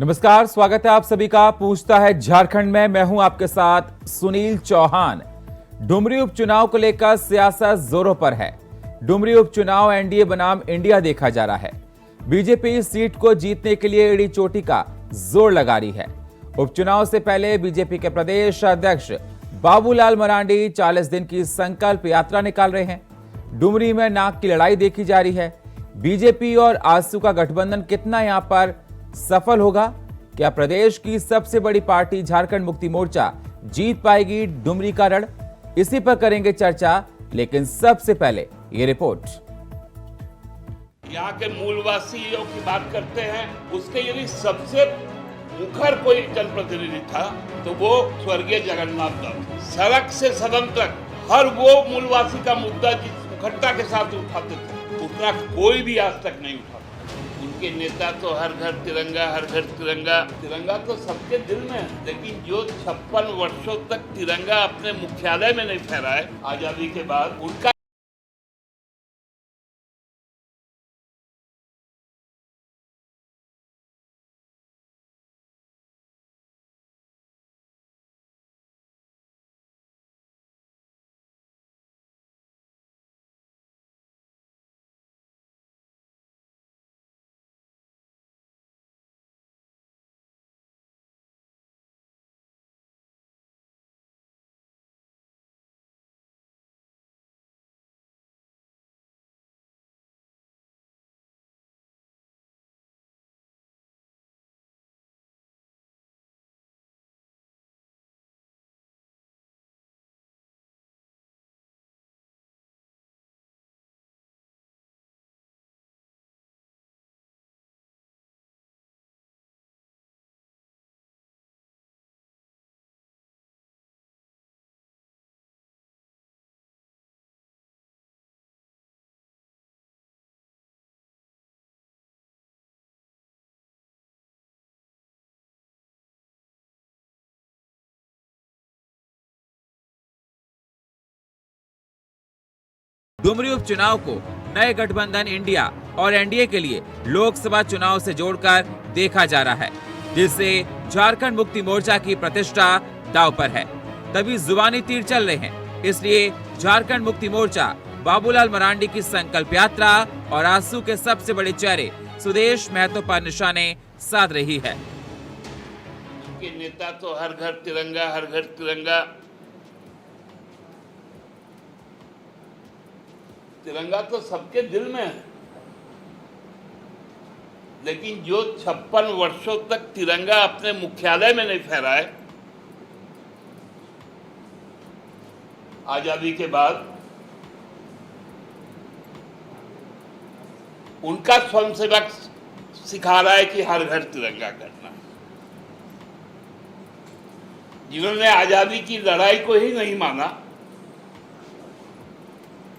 नमस्कार, स्वागत है आप सभी का पूछता है झारखंड में। मैं हूं आपके साथ सुनील चौहान। डुमरी उपचुनाव को लेकर सियासत जोरों पर है। डुमरी उपचुनाव एनडीए बनाम इंडिया देखा जा रहा है। बीजेपी इस सीट को जीतने के लिए एड़ी चोटी का जोर लगा रही है। उपचुनाव से पहले बीजेपी के प्रदेश अध्यक्ष बाबूलाल मरांडी 40 दिन की संकल्प यात्रा निकाल रहे हैं। डुमरी में नाक की लड़ाई देखी जा रही है। बीजेपी और आजसू का गठबंधन कितना यहां पर सफल होगा? क्या प्रदेश की सबसे बड़ी पार्टी झारखंड मुक्ति मोर्चा जीत पाएगी डुमरी का रण? इसी पर करेंगे चर्चा, लेकिन सबसे पहले ये रिपोर्ट। यहाँ के मूलवासियों की बात करते हैं, उसके यदि सबसे मुखर कोई जनप्रतिनिधि था तो वो स्वर्गीय जगन्नाथ दास। सड़क से सदन तक हर वो मूलवासी का मुद्दा जिस मुखरता के साथ उठाते थे, उतना कोई भी आज तक नहीं उठा। उनके नेता तो हर घर तिरंगा, हर घर तिरंगा। तिरंगा तो सबके दिल में है, लेकिन जो 56 वर्षों तक तिरंगा अपने मुख्यालय में नहीं फहराए आजादी के बाद, उनका डुमरी उपचुनाव को नए गठबंधन इंडिया और एनडीए के लिए लोकसभा चुनाव से जोड़कर देखा जा रहा है, जिससे झारखंड मुक्ति मोर्चा की प्रतिष्ठा दांव पर है। तभी जुबानी तीर चल रहे हैं। इसलिए झारखंड मुक्ति मोर्चा बाबूलाल मरांडी की संकल्प यात्रा और आजसू के सबसे बड़े चेहरे सुदेश महतो पर निशाने साध रही है। उनके नेता तो हर घर तिरंगा, हर घर तिरंगा। तिरंगा तो सबके दिल में है, लेकिन जो 56 वर्षों तक तिरंगा अपने मुख्यालय में नहीं फहराए आजादी के बाद, उनका स्वयंसेवक सिखा रहा है कि हर घर तिरंगा करना। जिन्होंने आजादी की लड़ाई को ही नहीं माना,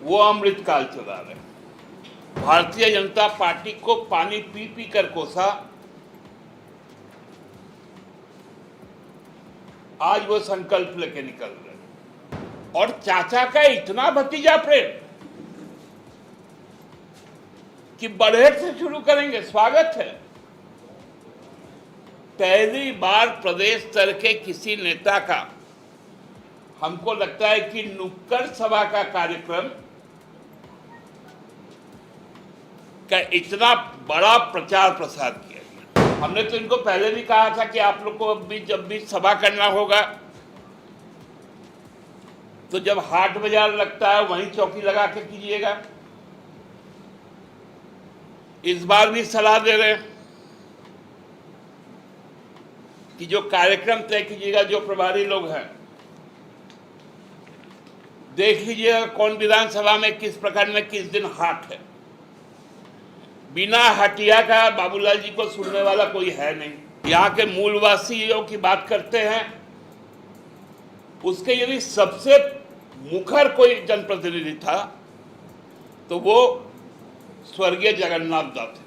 वो अमृतकाल चला रहे। भारतीय जनता पार्टी को पानी पी पी कर कोसा, आज वो संकल्प लेके निकल रहे। और चाचा का इतना भतीजा प्रेम कि बड़हेट से शुरू करेंगे। स्वागत है। पहली बार प्रदेश स्तर के किसी नेता का, हमको लगता है कि नुक्कड़ सभा का कार्यक्रम का इतना बड़ा प्रचार प्रसार किया गया। हमने तो इनको पहले भी कहा था कि आप लोग को जब भी सभा करना होगा तो जब हाट बाजार लगता है वहीं चौकी लगा के कीजिएगा। इस बार भी सलाह दे रहे हैं कि जो कार्यक्रम तय कीजिएगा, जो प्रभारी लोग हैं, देख लीजिएगा कौन विधानसभा में किस प्रकार में किस दिन हाट है। बिना हटिया का बाबूलाल जी को सुनने वाला कोई है नहीं। यहाँ के मूलवासियों की बात करते हैं, उसके यदि सबसे मुखर कोई जनप्रतिनिधि था तो वो स्वर्गीय जगन्नाथ दास।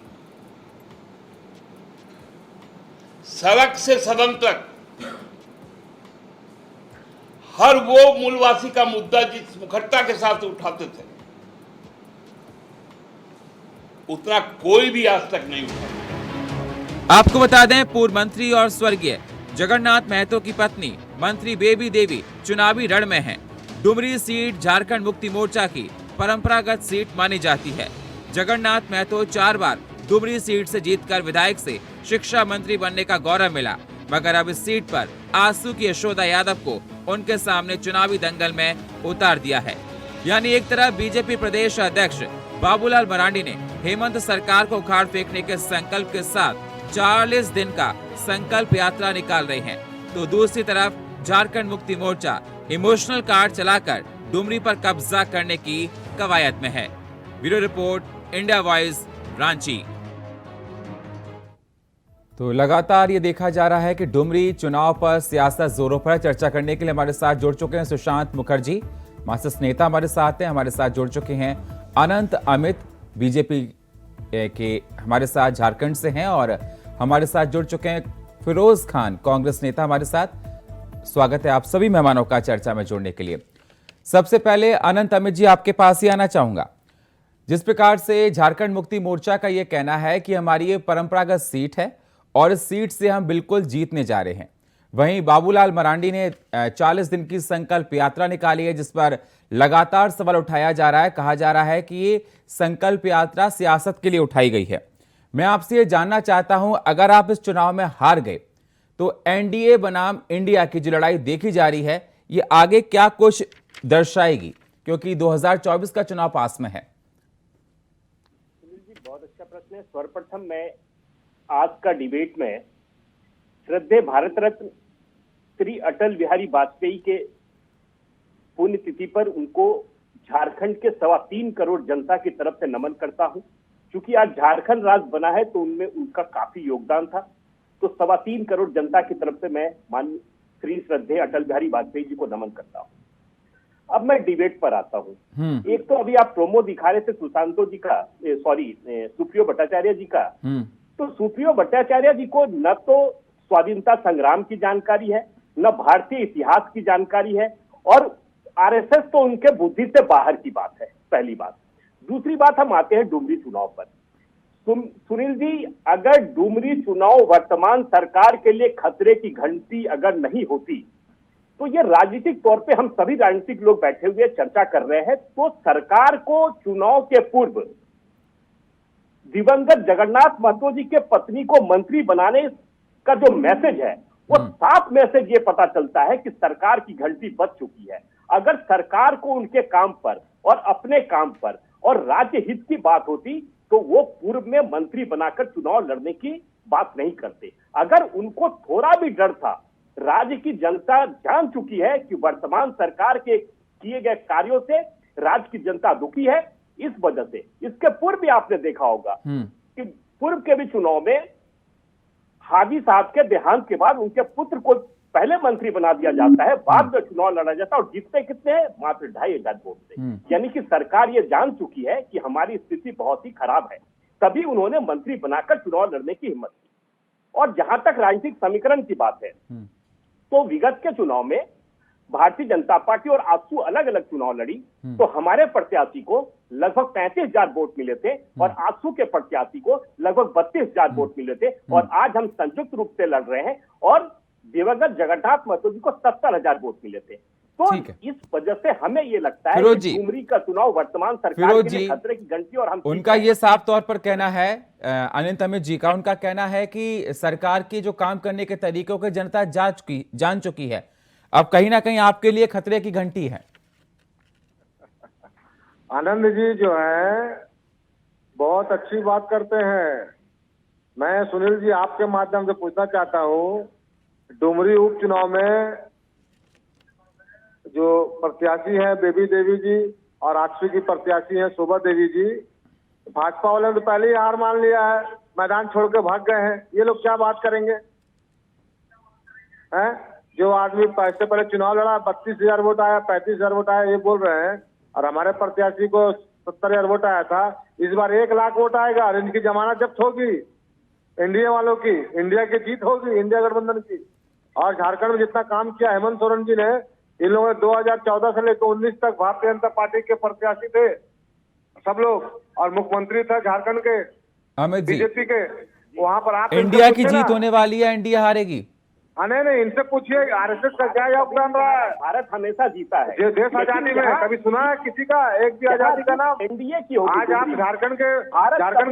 सड़क से सदन तक हर वो मूलवासी का मुद्दा जिस मुखरता के साथ उठाते थे, उतना कोई भी आज तक नहीं उठा। आपको बता दें, पूर्व मंत्री और स्वर्गीय जगन्नाथ महतो की पत्नी मंत्री बेबी देवी चुनावी रण में हैं। डुमरी सीट झारखंड मुक्ति मोर्चा की परंपरागत सीट मानी जाती है। जगन्नाथ महतो 4 बार डुमरी सीट से जीतकर विधायक से शिक्षा मंत्री बनने का गौरव मिला, मगर अब इस सीट पर आजसू की यशोदा यादव को उनके सामने चुनावी दंगल में उतार दिया है। यानी एक तरफ बीजेपी प्रदेश अध्यक्ष बाबूलाल मरांडी ने हेमंत सरकार को उखाड़ फेंकने के संकल्प के साथ 40 दिन का संकल्प यात्रा निकाल रहे हैं, तो दूसरी तरफ झारखंड मुक्ति मोर्चा इमोशनल कार्ड चलाकर डुमरी पर कब्जा करने की कवायद में है। Bureau report, India voice, Ranchi. तो लगातार ये देखा जा रहा है कि डुमरी चुनाव पर सियासत जोरों पर। चर्चा करने के लिए हमारे साथ जुड़ चुके हैं सुशांत मुखर्जी, मार्क्सिस्ट नेता हमारे साथ हैं। हमारे साथ जुड़ चुके हैं अनंत अमित, बीजेपी के हमारे साथ झारखंड से हैं, और हमारे साथ जुड़ चुके हैं फिरोज खान, कांग्रेस नेता हमारे साथ। स्वागत है आप सभी मेहमानों का चर्चा में जुड़ने के लिए। सबसे पहले अनंत अमित जी, आपके पास ही आना चाहूंगा। जिस प्रकार से झारखंड मुक्ति मोर्चा का यह कहना है कि हमारी ये परंपरागत सीट है और इस सीट से हम बिल्कुल जीतने जा रहे हैं, वहीं बाबूलाल मरांडी ने 40 दिन की संकल्प यात्रा निकाली है, जिस पर लगातार सवाल उठाया जा रहा है। कहा जा रहा है कि ये संकल्प यात्रा सियासत के लिए उठाई गई है। मैं आपसे ये जानना चाहता हूं, अगर आप इस चुनाव में हार गए तो एनडीए बनाम इंडिया की जो लड़ाई देखी जा रही है, ये आगे क्या कुछ दर्शाएगी, क्योंकि 2024 का चुनाव पास में है। सुनील जी, बहुत अच्छा प्रश्न है। सर्वप्रथम मैं आज का डिबेट में श्रद्धेय भारत रत्न श्री अटल बिहारी वाजपेयी के पुण्यतिथि पर उनको झारखंड के 3.25 करोड़ जनता की तरफ से नमन करता हूं। क्योंकि आज झारखंड राज्य बना है तो उनमें उनका काफी योगदान था, तो 3.25 करोड़ जनता की तरफ से मैं माननीय श्री श्रद्धेय अटल बिहारी वाजपेयी जी को नमन करता हूं। अब मैं डिबेट पर आता हूं। एक तो अभी आप प्रोमो दिखा रहे थे सुशांतो जी का, सुप्रियो भट्टाचार्य जी का। तो सुप्रियो भट्टाचार्य जी को न तो स्वाधीनता संग्राम की जानकारी है, न भारतीय इतिहास की जानकारी है, और आरएसएस तो उनके बुद्धि से बाहर की बात है, पहली बात। दूसरी बात, हम आते हैं डुमरी चुनाव पर। सुनील जी, अगर डुमरी चुनाव वर्तमान सरकार के लिए खतरे की घंटी अगर नहीं होती, तो ये राजनीतिक तौर पे हम सभी राजनीतिक लोग बैठे हुए चर्चा कर रहे हैं, तो सरकार को चुनाव के पूर्व दिवंगत जगन्नाथ महतो जी के पत्नी को मंत्री बनाने का जो मैसेज है, वो साफ मैसेज ये पता चलता है कि सरकार की घंटी बज चुकी है। अगर सरकार को उनके काम पर और अपने काम पर और राज्य हित की बात होती तो वो पूर्व में मंत्री बनाकर चुनाव लड़ने की बात नहीं करते। अगर उनको थोड़ा भी डर था, राज्य की जनता जान चुकी है कि वर्तमान सरकार के किए गए कार्यों से राज्य की जनता दुखी है, इस वजह से इसके पूर्व भी आपने देखा होगा कि पूर्व के भी चुनाव में हाजी साहब के देहांत के बाद उनके पुत्र को पहले मंत्री बना दिया जाता है, बाद में चुनाव लड़ा जाता है, और जीतते कितने हैं? मात्र 2,500 वोट से। यानी कि सरकार ये जान चुकी है कि हमारी स्थिति बहुत ही खराब है, तभी उन्होंने मंत्री बनाकर चुनाव लड़ने की हिम्मत की। और जहां तक राजनीतिक समीकरण की बात है, तो विगत के चुनाव में भारतीय जनता पार्टी और आजसू अलग अलग चुनाव लड़ी, तो हमारे प्रत्याशी को लगभग 35,000 वोट मिले थे और आजसू के प्रत्याशी को लगभग 32,000 वोट मिले थे। और आज हम संयुक्त रूप से लड़ रहे हैं और दिवंगत जगन्नाथ महतो जी को 70,000 वोट मिले थे। तो इस वजह से हमें ये लगता है कि डुमरी का चुनाव वर्तमान सरकार के लिए खतरे की घंटी, और हम उनका ये साफ तौर पर कहना है, अनंत अमित जी का उनका कहना है कि सरकार की जो काम करने के तरीकों को जनता जान चुकी है, अब कहीं ना कहीं आपके लिए खतरे की घंटी है। आनंद जी जो है बहुत अच्छी बात करते हैं। मैं सुनील जी आपके माध्यम से पूछना चाहता हूं, डुमरी उपचुनाव में जो प्रत्याशी है बेबी देवी जी और आजसू की प्रत्याशी है शोभा देवी जी, भाजपा वाले ने तो पहले ही हार मान लिया है, मैदान छोड़ के भाग गए हैं। ये लोग क्या बात करेंगे? हैं? जो आदमी पैसे पहले चुनाव लड़ा, 32,000 वोट आया, 35,000 वोट आया, ये बोल रहे हैं, और हमारे प्रत्याशी को 70,000 वोट आया था। इस बार 1 लाख वोट आएगा और इनकी जमानत जब्त होगी, एनडीए वालों की, इंडिया की जीत होगी, इंडिया गठबंधन की। और झारखंड में जितना काम किया हेमंत सोरेन जी ने, इन लोगों ने 2014 से लेकर 19 तक भारतीय जनता पार्टी के प्रत्याशी थे सब लोग, और मुख्यमंत्री था झारखंड के अमित जी, बीजेपी के। वहां पर आप इंडिया की जीत होने वाली है, इंडिया हारेगी? हाँ नहीं, इनसे पूछिए आरएसएस का क्या योगदान रहा है। भारत हमेशा जीता है देश आजादी में कभी सुना है किसी का एक भी आजादी का नाम? एनडीए की होगी। आज आप झारखंड के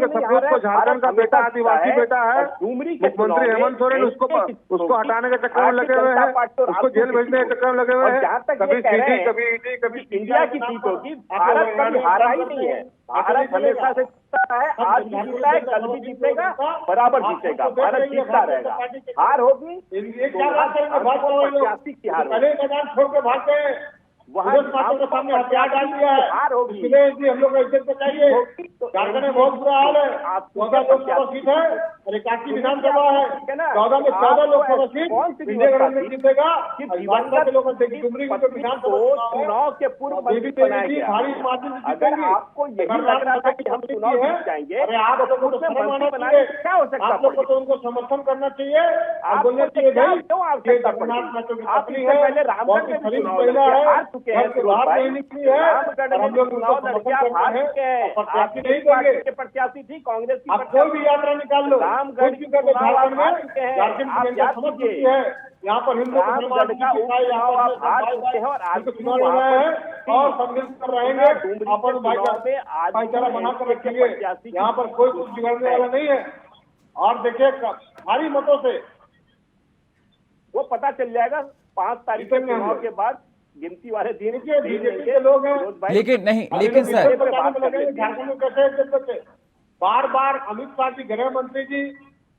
सपूत को, झारखंड का बेटा, आदिवासी बेटा है, मुख्यमंत्री हेमंत सोरेन उसको हटाने के चक्कर में लगे हुए हैं, उसको जेल भेजने के चक्कर में लगे हुए हैं। कभी सीडी, कभी ईडी, कभी इंडिया की जीत होगी। भारत कभी हारा ही नहीं है, भारत हमेशा से जीता है, आज भी जीता है, कल भी जीतेगा, बराबर जीतेगा, भारत जीतता रहेगा। हार होगी प्रत्याशी की हार होगी, मैदान छोड़ के भाग गए, वहाँ के सामने हथियार डाल दिया है। हार होगी। हम लोग इज्जत बचाइए। झारखंड में बहुत बुरा हाल है। 14 लोकसभा सीट है और 81 विधानसभा है। 14 में 14 लोकसभा सीट विजयगढ़ में जीतेगा। भाजपा के लोग डुमरी को चुनाव के पूर्व भारी मार्जिन जीतेंगे। आपको यही लग रहा था कि हम चुनाव जीत जाएंगे, अरे आप लोगों को मंत्री बनाने क्या हो सकता? आप लोग को तो उनको समर्थन करना चाहिए। आप बोलना चाहिए भाई पहले रामगढ़ में चुनाव हार चुके हैं, रामगढ़ में चुनाव लड़कियां हार चुके हैं। पार्टी के प्रत्याशी थी, कांग्रेस की। आप कोई भी यात्रा निकाल लो, रामगढ़ की झारखंड में समझ चुकी है। यहाँ पर हिंदू रामगढ़ का उपचुनाव आप हार चुके हैं और आज चुनाव लड़ रहे हैं और सम्मिलित कर रहेंगे। अपन भाईचारा बनाकर रखेंगे। यहाँ पर कोई कुछ बिगड़ने वाला नहीं है। और देखिए भारी मतों से वो पता चल जाएगा 5 तारीख के चुनाव के बाद, गिनती वाले दिन के बीजेपी के लोग हैं। लेकिन नहीं, लेकिन सर झारखंड में कैसे बार बार अमित शाह जी, गृह मंत्री जी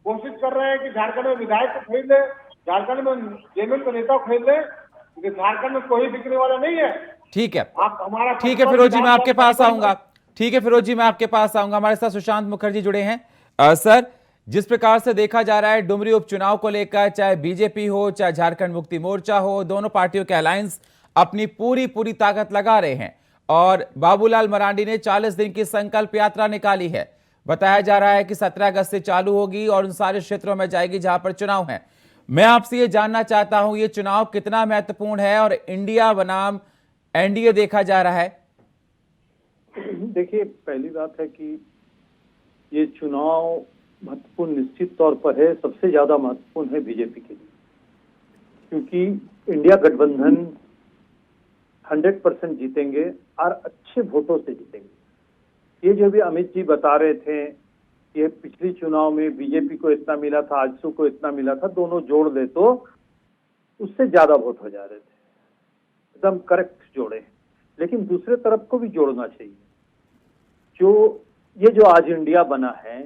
कोशिश कर रहे हैं कि झारखंड में विधायक को खरीद ले, झारखंड में जेएमएम के नेता को खरीद ले, क्योंकि झारखंड में कोई बिकने वाला नहीं है। ठीक है, आप हमारा ठीक है फिरोज जी, मैं आपके पास आऊंगा। ठीक है फिरोज जी, मैं आपके पास आऊंगा। हमारे साथ सुशांत मुखर्जी जुड़े हैं। सर, जिस प्रकार से देखा जा रहा है डुमरी उपचुनाव को लेकर, चाहे बीजेपी हो चाहे झारखंड मुक्ति मोर्चा हो, दोनों पार्टियों के अलायंस अपनी पूरी ताकत लगा रहे हैं और बाबूलाल मरांडी ने 40 दिन की संकल्प यात्रा निकाली है। बताया जा रहा है कि 17 अगस्त से चालू होगी और उन सारे क्षेत्रों में जाएगी जहां पर चुनाव है। मैं आपसे ये जानना चाहता हूं, ये चुनाव कितना महत्वपूर्ण है और इंडिया बनाम एनडीए देखा जा रहा है? देखिए, पहली बात है कि ये चुनाव महत्वपूर्ण निश्चित तौर पर है। सबसे ज्यादा महत्वपूर्ण है बीजेपी के लिए, क्योंकि इंडिया गठबंधन 100% जीतेंगे और अच्छे वोटों से जीतेंगे। ये जो भी अमित जी बता रहे थे, ये पिछली चुनाव में बीजेपी को इतना मिला था, आजसू को इतना मिला था, दोनों जोड़ दे तो उससे ज्यादा वोट हो जा रहे थे। एकदम करेक्ट जोड़े, लेकिन दूसरे तरफ को भी जोड़ना चाहिए। ये जो आज इंडिया बना है,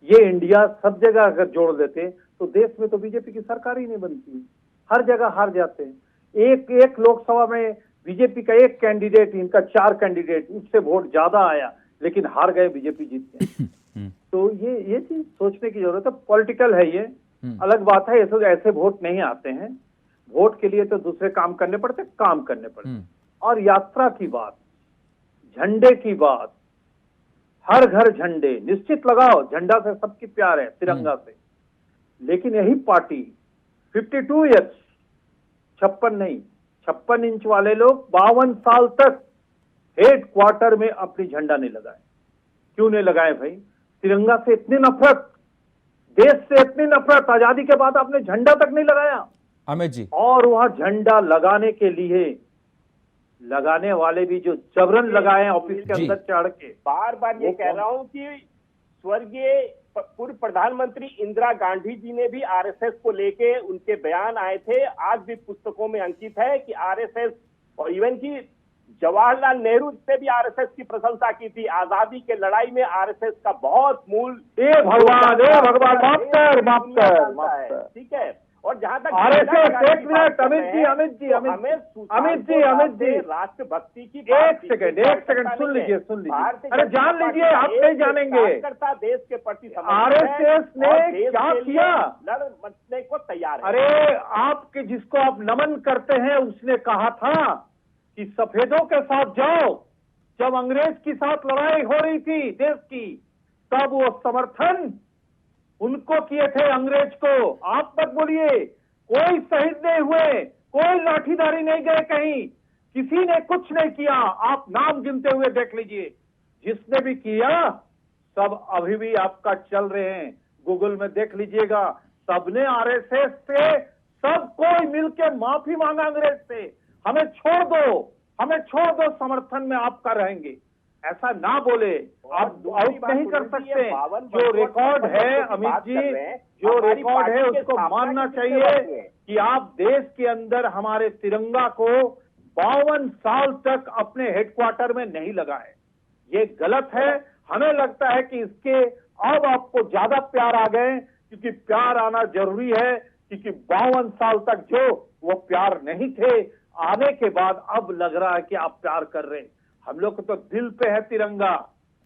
ये इंडिया सब जगह अगर जोड़ देते तो देश में तो बीजेपी की सरकार ही नहीं बनती। हर जगह हार जाते हैं। एक लोकसभा में बीजेपी का एक कैंडिडेट, इनका 4 कैंडिडेट, उससे वोट ज्यादा आया, लेकिन हार गए, बीजेपी जीत गई। तो ये चीज सोचने की जरूरत है। पॉलिटिकल है ये, अलग बात है। ऐसे वोट नहीं आते हैं। वोट के लिए तो दूसरे काम करने पड़ते, काम करने पड़ते। और यात्रा की बात, झंडे की बात, हर घर झंडे निश्चित लगाओ। झंडा से सबकी प्यार है, तिरंगा से। लेकिन यही पार्टी 52 ईयर्स, 56 इंच वाले लोग 52 साल तक हेड क्वार्टर में अपनी झंडा नहीं लगाए। क्यों नहीं लगाए भाई? तिरंगा से इतनी नफरत, देश से इतनी नफरत, आजादी के बाद आपने झंडा तक नहीं लगाया अमित जी। और वहां झंडा लगाने के लिए लगाने वाले भी जो जबरन लगाए ऑफिस के अंदर चढ़ के, बार ये कह रहा हूं कि स्वर्गीय पूर्व प्रधानमंत्री इंदिरा गांधी जी ने भी आरएसएस को लेके उनके बयान आए थे, आज भी पुस्तकों में अंकित है कि आरएसएस, और इवन की जवाहरलाल नेहरू ने भी आरएसएस की प्रशंसा की थी। आजादी के लड़ाई में आरएसएस का बहुत मूल भगवान माफ कर। ठीक है। और जहां तक आरएसएस, एक मिनट अमित जी, राष्ट्रभक्ति की एक सेकंड सुन लीजिए। अरे जान लीजिए, आप नहीं जानेंगे। देश के प्रति आरएसएस ने क्या किया, लड़ने को तैयार है। अरे आपके जिसको आप नमन करते हैं, उसने कहा था कि सफेदों के साथ जाओ। जब अंग्रेज के साथ लड़ाई हो रही थी देश की, तब वो समर्थन उनको किए थे, अंग्रेज को। आप मत बोलिए, कोई शहीद नहीं हुए, कोई लाठीधारी नहीं गए कहीं, किसी ने कुछ नहीं किया। आप नाम गिनते हुए देख लीजिए, जिसने भी किया सब अभी भी आपका चल रहे हैं। गूगल में देख लीजिएगा, सबने आरएसएस से सब कोई मिलकर माफी मांगा अंग्रेज से, हमें छोड़ दो, समर्थन में आपका रहेंगे। ऐसा ना बोले, आप आउट नहीं कर सकते। जो रिकॉर्ड है अमित जी, जो रिकॉर्ड है उसको मानना चाहिए कि आप देश के अंदर हमारे तिरंगा को 52 साल तक अपने हेडक्वार्टर में नहीं लगाए। ये गलत है। हमें लगता है कि इसके अब आपको ज्यादा प्यार आ गए, क्योंकि प्यार आना जरूरी है, क्योंकि 52 साल तक जो वो प्यार नहीं थे, आने के बाद अब लग रहा है कि आप प्यार कर रहे हैं। हम लोग को तो दिल पे है तिरंगा।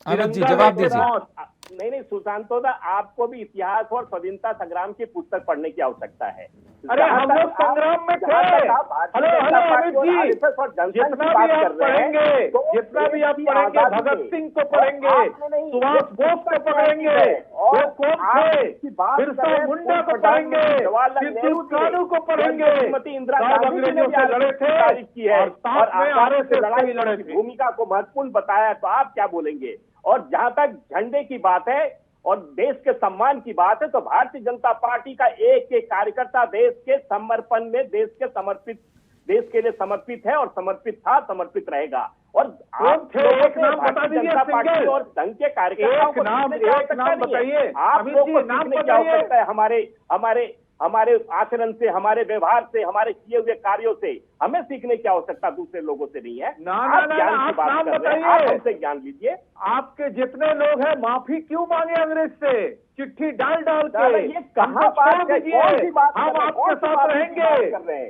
अमित जी जवाब दीजिए। नहीं सुशांतो दा, आपको भी इतिहास और स्वतंत्रता संग्राम की पुस्तक पढ़ने की आवश्यकता है। अरे हम लोग संग्राम में थे। हेलो अमित जी, जितना भी आप पढ़ेंगे, भगत सिंह को पढ़ेंगे, सुभाष बोस को पढ़ेंगे, वो कौन थे, बिरसा मुंडा को पढ़ेंगे, सिद्धू कानू को पढ़ेंगे, अंग्रेजों से लड़े थे और साथ में आरएसएस से भी लड़े थे। भूमिका को महत्वपूर्ण बताया, तो आप क्या बोलेंगे? और जहां तक झंडे की बात है और देश के सम्मान की बात है, तो भारतीय जनता पार्टी का एक एक कार्यकर्ता देश के समर्पण में, देश के लिए समर्पित है और समर्पित था, समर्पित रहेगा। और आप एक नाम बता दीजिए, जनता पार्टी और संघ के कार्यकर्ताओं को एक नाम बताइए। आप लोग को सीखने की आवश्यकता है। हमारे आचरण से, हमारे व्यवहार से, हमारे किए हुए कार्यों से हमें सीखने की आवश्यकता दूसरे लोगों से नहीं है। आप ज्ञान की बात कर रहे हैं, आप हमसे ज्ञान लीजिए। आपके जितने लोग हैं माफी क्यों मांगे अंग्रेज से, चिट्ठी डाल के? ये कहाँ बात है? कौन सी बात हम आपके साथ रहेंगे।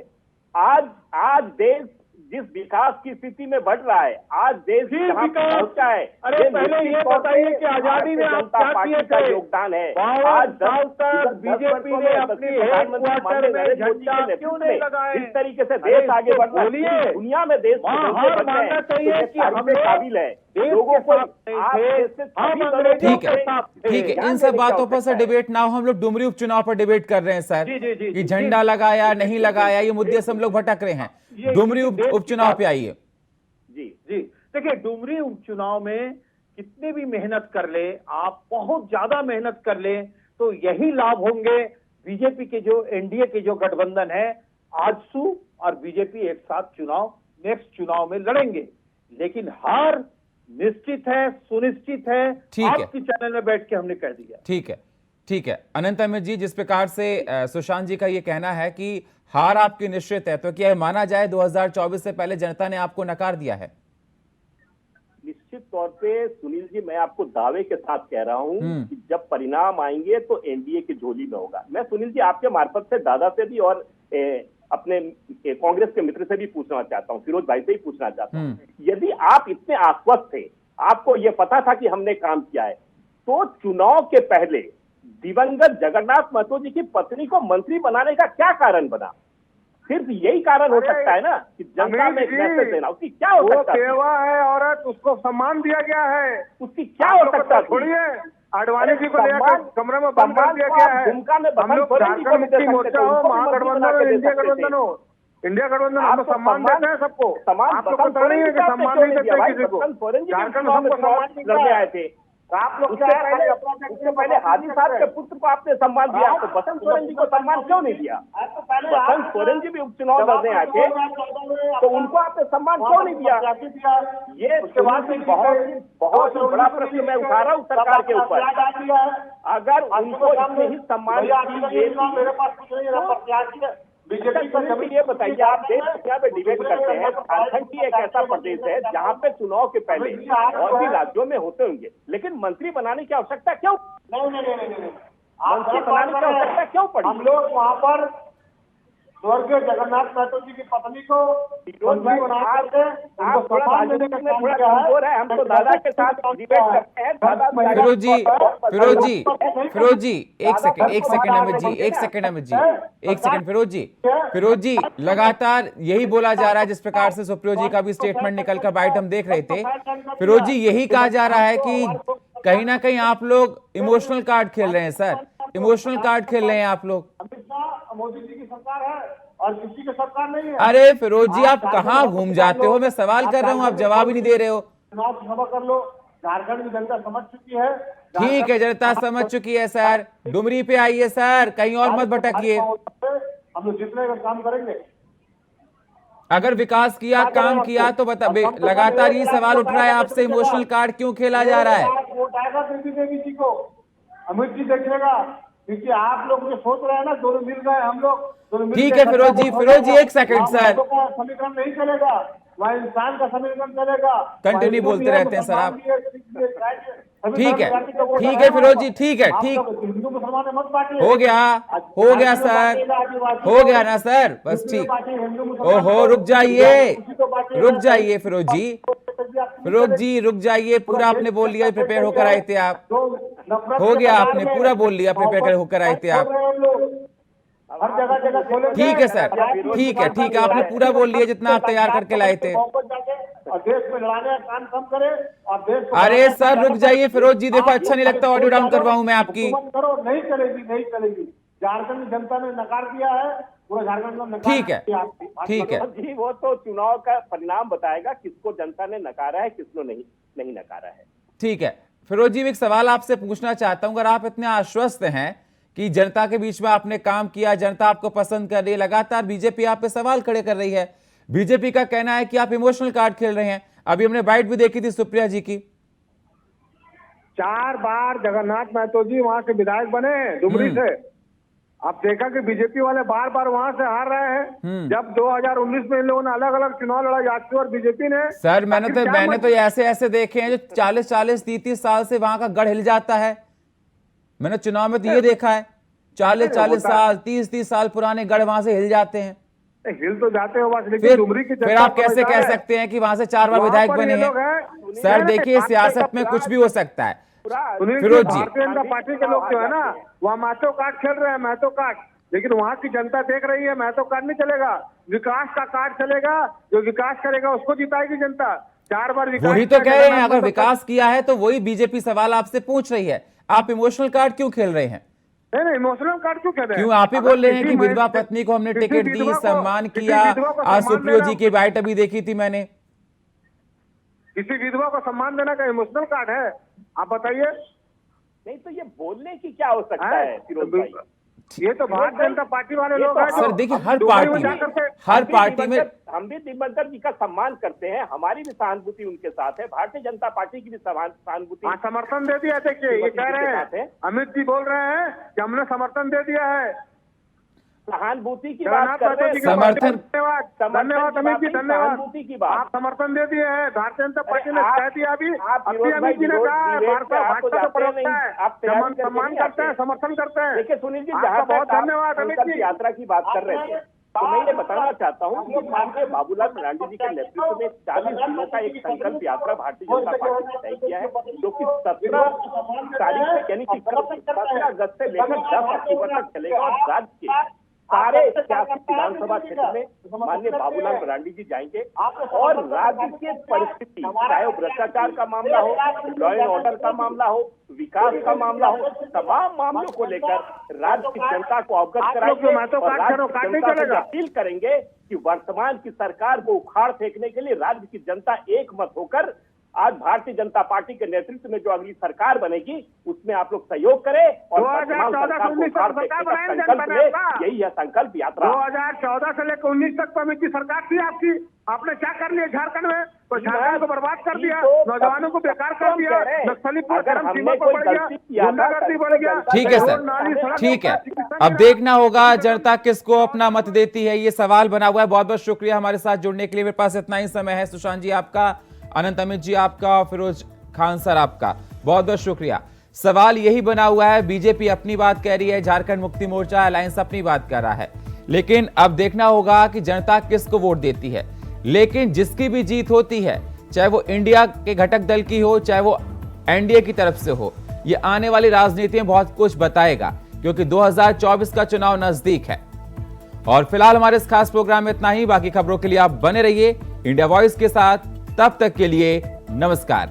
आज देश जिस विकास की स्थिति में बढ़ रहा है, आज देश पहुंचा है। अरे पहले ये बताइए कि आजादी में आप क्या किए थे? योगदान है। 52 साल तक बीजेपी ने अपनी हेडक्वार्टर में झंडा क्यों नहीं लगाए? इस तरीके से देश आगे बढ़ रहा है, दुनिया में देश मानना चाहिए कि हम काबिल है लोगों को। ठीक है, इन सब बातों पर सर डिबेट ना हो, हम लोग डुमरी उपचुनाव पर डिबेट कर रहे हैं सर, कि झंडा लगाया नहीं लगाया, ये मुद्दे से हम लोग भटक रहे हैं। डुमरी उपचुनाव पे आइए। जी देखिए, डुमरी उपचुनाव में कितनी भी मेहनत कर ले आप, बहुत ज्यादा मेहनत कर ले, तो यही लाभ होंगे। बीजेपी के जो एनडीए के जो गठबंधन है, आजसू और बीजेपी एक साथ नेक्स्ट चुनाव में लड़ेंगे, लेकिन हार निश्चित है, सुनिश्चित है। आपकी चैनल में बैठ के हमने कह दिया। ठीक है अनंत अमित जी, जिस प्रकार से सुशांत जी का ये कहना है कि हार आपकी निश्चित है, तो क्या माना जाए 2024 से पहले जनता ने आपको नकार दिया है? निश्चित तौर पे सुनील जी, मैं आपको दावे के साथ कह रहा हूं कि जब परिणाम आएंगे तो एनडीए की झोली में होगा। मैं सुनील जी आपके मार्फत से दादा से भी और अपने कांग्रेस के मित्र से भी पूछना चाहता हूं, फिरोज भाई से ही पूछना चाहता हूं, यदि आप इतने आश्वस्त थे, आपको यह पता था कि हमने काम किया है, तो चुनाव के पहले दिवंगत जगन्नाथ महतो जी की पत्नी को मंत्री बनाने का क्या कारण बना? सिर्फ यही कारण हो सकता है ना कि जनता में एक मैसेज देना। उसकी क्या हो सकता है? सेवा है औरत, उसको सम्मान दिया गया है। उसकी क्या हो सकता है? थोड़ी है आडवाणी जी को लेकर कमरे में बंद कर दिया गया है। हम लोग झारखंड मुक्ति मोर्चा हो, महागठबंधन हो, इंडिया गठबंधन हो, हम सम्मान देते हैं सबको। आपको पता नहीं है कि सम्मान नहीं देते किसी को। झारखंड में हमको सम्मान लड़ने आए थे आप लोग। उससे पहले हाजी साहब के पुत्र को आपने सम्मान दिया, तो बसंत सोरेन जी को सम्मान क्यों नहीं दिया? बसंत सोरेन जी भी उपचुनाव लड़ने आए थे, तो उनको आपने सम्मान क्यों नहीं दिया? ये उसके बाद बहुत ही बड़ा प्रश्न मैं उठा रहा हूँ सरकार के ऊपर। अगर उनको इतने ही सम्मान ये बताइए, आप देश दुनिया में डिबेट करते हैं, झारखंड की एक ऐसा प्रदेश है जहाँ पे चुनाव के पहले और भी राज्यों में होते होंगे, लेकिन मंत्री बनाने की आवश्यकता क्यों? मंत्री बनाने की आवश्यकता क्यों पड़ी? हम लोग वहाँ पर स्वर्गीय जगन्नाथ महतो जी की पत्नी को मंत्री बना करके आप थोड़ा कमजोर है, हम तो दादा के साथ डिबेट करते हैं। फिरोज जी एक सेकंड अमित जी, फिरोज जी लगातार यही बोला जा रहा है, जिस प्रकार से सुप्रियो जी का भी स्टेटमेंट निकल कर बाइट हम देख रहे थे। फिरोज जी, यही कहा जा रहा है कि कहीं ना कहीं आप लोग इमोशनल कार्ड खेल रहे हैं सर, इमोशनल कार्ड खेल रहे हैं आप लोग। मोदी जी की सरकार है और किसी की सरकार नहीं है। अरे फिरोज जी, आप कहाँ घूम जाते हो? मैं सवाल कर रहा हूँ, आप जवाब ही नहीं दे रहे हो। चुनाव क्षमा कर लो, झारखंड की जनता समझ चुकी है ठीक है, जनता समझ चुकी है सर। डुमरी पे आइए सर, कहीं और मत भटकिए। हम लोग जितने का काम करेंगे। अगर विकास किया, काम किया तो बता। लगातार ये सवाल उठ रहा है आपसे, इमोशनल कार्ड क्यों खेला जा रहा है? वोट आएगा कृषि देवी जी को, अमित जी देखिएगा, क्योंकि आप लोग जो सोच रहे हैं ना, दोनों मिल गए हम लोग, दोनों मिल ठीक के है फिरोज जी एक सेकंड सर। समीकरण नहीं चलेगा, वहाँ इंसान का समीकरण चलेगा। कंटिन्यू बोलते रहते हैं सर आप। ठीक है फिरोज जी, ठीक है, ठीक हिंदू मुसलमान मत बांटिए। हो गया सर, हो गया ना सर, बस ठीक। ओहो रुक जाइए फिरोज जी रुक जाइए। पूरा आपने बोल लिया, प्रिपेयर होकर आए थे आप। हो गया, आपने पूरा बोल लिया, प्रिपेयर होकर आए थे आप। हर जगह ठीक है सर, ठीक है, आपने पूरा बोल लिया जितना आप तैयार करके लाए थे। और देश में लड़ाने का काम कम करे और देश को। अरे सर रुक जाइए फिरोज जी, देखो अच्छा नहीं लगता ऑडियो डाउन करवाऊं मैं आपकी। करो, नहीं चलेगी। झारखंड जनता ने नकार दिया है, पूरा झारखंड में नकार। ठीक है जी, वो तो चुनाव का परिणाम बताएगा किसको जनता ने नकारा है, किसको नहीं नकारा है। ठीक है फिरोज जी, एक सवाल आपसे पूछना चाहता हूं। अगर आप इतने आश्वस्त हैं कि जनता के बीच में आपने काम किया, जनता आपको पसंद कर रही है, लगातार बीजेपी आप पे सवाल खड़े कर रही है। बीजेपी का कहना है कि आप इमोशनल कार्ड खेल रहे हैं। अभी हमने बाइट भी देखी थी सुप्रिया जी की। 4 बार जगन्नाथ महतो जी वहां के विधायक बने डुमरी से। आप देखा कि बीजेपी वाले बार बार वहां से हार रहे हैं। जब 2019 में इन लोगों ने अलग अलग चुनाव लड़ा, यादव और बीजेपी ने। सर मैंने तो ऐसे देखे हैं जो 40 30 साल से वहां का गढ़ हिल जाता है। मैंने चुनाव में तो ये देखा है, 40 साल 30 साल पुराने गढ़ वहां से हिल जाते हैं। हिल तो जाते हो बस, लेकिन डुमरी की फिर आप कैसे कह सकते हैं कि वहां से 4 बार विधायक बने हैं? सर देखिए, सियासत में कुछ भी हो सकता है फिरोज जी। भारतीय जनता पार्टी के लोग जो है ना, वहाँ महतो कार्ड खेल रहे हैं, महतो कार्ड। लेकिन वहाँ की जनता देख रही है, महतो कार्ड नहीं चलेगा, विकास का कार्ड चलेगा। जो विकास करेगा उसको जिताएगी जनता। 4 बार विकास। वही तो कह रहे हैं, अगर विकास किया है तो वही बीजेपी सवाल आपसे पूछ रही है। आप इमोशनल कार्ड क्यों खेल रहे हैं? नहीं, इमोशनल कार्ड क्यों खेल रहे हैं? क्यों आप ही बोल रहे हैं कि विधवा पत्नी को हमने टिकट दी, सम्मान किया। आज सुप्रियो जी की बाइट अभी देखी थी मैंने। किसी विधवा को सम्मान देना का इमोशनल कार्ड है? आप बताइए। नहीं तो ये बोलने की क्या हो सकता है फिरोज भाई? ये तो भारतीय जनता पार्टी वाले लोग हैं। सर देखिए, हर पार्टी में हम भी दिग्बंधर जी का सम्मान करते हैं, हमारी भी सहानुभूति उनके साथ है, भारतीय जनता पार्टी की भी सहानुभूति। समर्थन दे दिया। देखिए ये कह रहे हैं, अमित जी बोल रहे हैं कि हमने समर्थन दे दिया है। सहानुभूति की बात कर रहे हैं। समर्थन। धन्यवाद अमित जी, धन्यवाद। सहानुभूति की बात आप समर्थन दे दिए हैं। भारतीय जनता पार्टी ने कह दिया। अभी अमित जी ने कहा भाजपा तो प्रवक्ता है, सम्मान करते हैं, समर्थन करते हैं। देखिए सुनील जी, बहुत धन्यवाद अमित जी। यात्रा की बात कर रहे थे तो मैं ये बताना चाहता हूँ कि माननीय बाबूलाल मरांडी जी के नेतृत्व में 40 दिनों का एक संकल्प यात्रा भारतीय जनता पार्टी ने तय किया है, जो कि 17 तारीख से यानी कि 17 अगस्त से लेकर 10 अक्टूबर तक चलेगा। और राज्य के सारे 86 विधानसभा क्षेत्र में माननीय बाबूलाल मरांडी जी जाएंगे और राज्य की परिस्थिति, चाहे वो भ्रष्टाचार का मामला हो, लॉ एंड ऑर्डर का मामला हो, विकास का मामला हो, तमाम मामलों को लेकर राज्य की जनता को अवगत कराएंगे और राज्य की जनता से अपील करेंगे कि वर्तमान की सरकार को उखाड़ फेंकने के लिए राज्य की जनता एक मत होकर आज भारतीय जनता पार्टी के नेतृत्व में जो अगली सरकार बनेगी उसमें आप लोग सहयोग करें और यही है संकल्प यात्रा। 2014 से लेकर 19 तक तो अमित जी सरकार थी आपकी। आपने क्या कर लिया झारखंड में? तो झारखंड को बर्बाद कर दिया, नौजवानों को बेकार कर दिया, नक्सली सीमा पर बढ़ गया, गुंडागर्दी बढ़ गया। ठीक है सर, ठीक है। अब देखना होगा जनता किसको अपना मत देती है, ये सवाल बना हुआ है। बहुत बहुत शुक्रिया हमारे साथ जुड़ने के लिए। मेरे पास इतना ही समय है। सुशांत जी आपका, अनंत अमित जी आपका, फिरोज खान सर आपका, बहुत बहुत शुक्रिया। सवाल यही बना हुआ है, बीजेपी अपनी बात कह रही है, झारखंड मुक्ति मोर्चा अलायंस अपनी बात कर रहा है, लेकिन अब देखना होगा कि जनता किसको वोट देती है। लेकिन जिसकी भी जीत होती है, चाहे वो इंडिया के घटक दल की हो, चाहे वो एनडीए की तरफ से हो, ये आने वाली राजनीति में बहुत कुछ बताएगा, क्योंकि 2024 का चुनाव नजदीक है। और फिलहाल हमारे इस खास प्रोग्राम में इतना ही। बाकी खबरों के लिए आप बने रहिए इंडिया वॉइस के साथ। तब तक के लिए नमस्कार।